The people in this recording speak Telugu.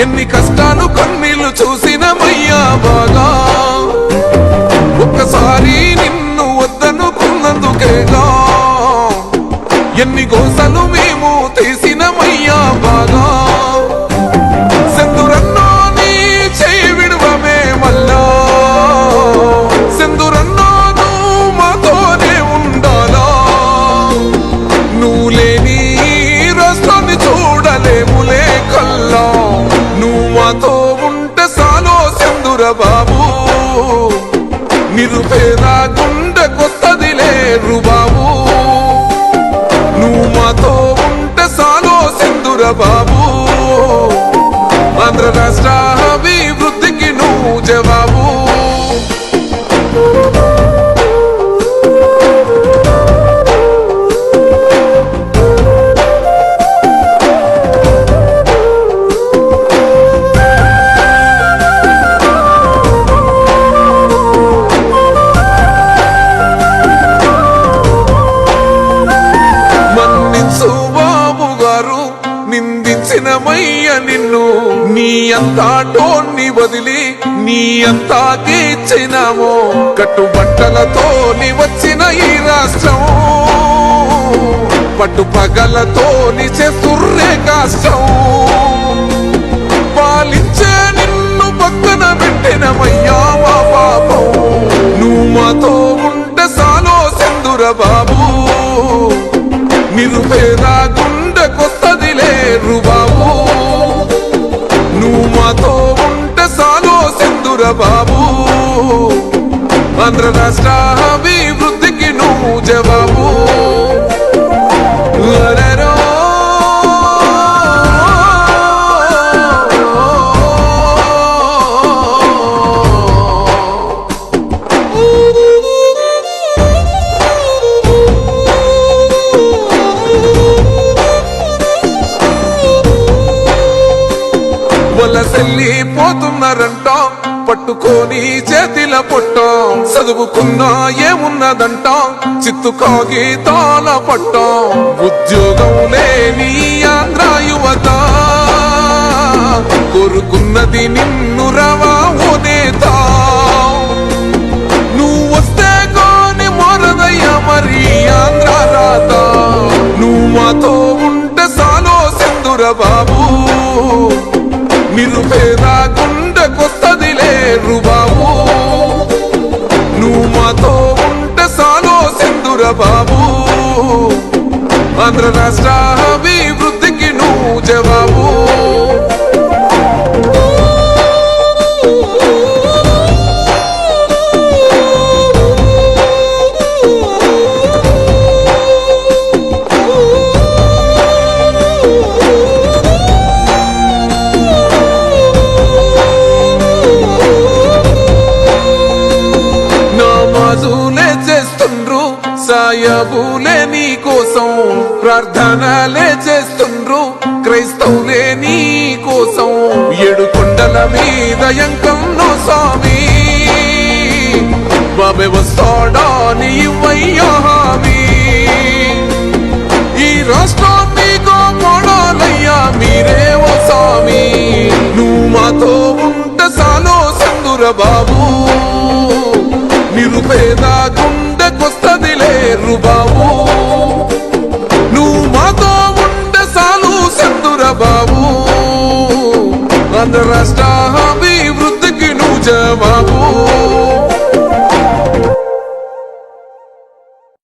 ఎన్ని కష్టాలు కన్నీళ్లు చూసినమయ్యా బాగా, ఒక్కసారి నిన్ను వద్దనుకున్నందుకేగా ఎన్ని గోసలు మేము తీసినమయ్యా బాగా. సెందురన్నో నీ చేయి విడువమే మల్లా, సెందురన్నో నువ్వు మాతోనే ఉండాలా, నువ్వు లేని రాష్ట్రాన్ని చూడలేములే కల్లా, నువ్వు మాతో ఉంటే సాలో సెందుర బాబు, నిరుపేద గుండెకొస్తదిలే రుబాబు, నువ్వు మాతో ఉంటే సాలో సెందుర బాబు, ఆంధ్ర రాష్ట్ర అభివృద్ధికి నువ్వు జవాబు. నిందించినమయ్య నిన్ను నీ అంతా టోన్ని వదిలి నీ అంతా గీచినామో, కట్టుబట్టలతో నీ వచ్చిన ఈ రాష్ట్రం పట్టు పగలతో నీ చేస్తుర్రే కష్టం, పాలించే నిన్ను పక్కన పెట్టినమయ్యా మా పాపం, నువ్వు మాతో ఉంటే సాలో సెందుర బాబు, నిరుపేద గుండెకొస్తదిలే రుబాబు, నువ్వు మాతో ఉంటే సాలో సెందుర బాబు, ఆంధ్ర రాష్ట్ర అభివృద్ధికి నువ్వు జవాబు. వలసెళ్ళిపోతున్నారంట పట్టుకొని చేతిల పొట్టం, చదువుకున్నా ఏమున్నదంట చిత్తు కాగితాల పట్టం, ఉద్యోగం లేని ఆంధ్ర యువత కోరుకున్నది నిన్ను రవా ఓ నేత, నువ్వు వస్తే కాని మారదయ్యా మరి ఆంధ్ర రాత, నువ్వు మాతో ఉంటే సాలో సెందుర బాబు, నిరుపేద గుండెకొస్తదిలే రుబాబు, నువ్వు మాతో ఉంటే సాలో సెందుర బాబు, ఆంధ్ర రాష్ట్ర అభివృద్ధికి నువ్వు జవాబు. సాయబులే నీ కోసం ప్రార్థనలే చేస్తుండ్రు క్రైస్తవులే నీ కోసం, ఏడు కొండల మీద ఎంకన్నో స్వామి బాబే వస్తాడా నీ ఇవ్వయ్యా హామీ, ఈ రాష్ట్రం మీకో మోడాలయ్యా మీరే ఓ స్వామి, నువ్వు మాతో ఉంటే సాలో సెందుర బాబు, నిరుపేద గుండెకొస్తదిలే రుబాబు, నువ్వు మాతో ఉంటే సాలు సెందుర బాబు, ఆంధ్ర రాష్ట్ర అభివృద్ధికి నువ్వు జవాబు.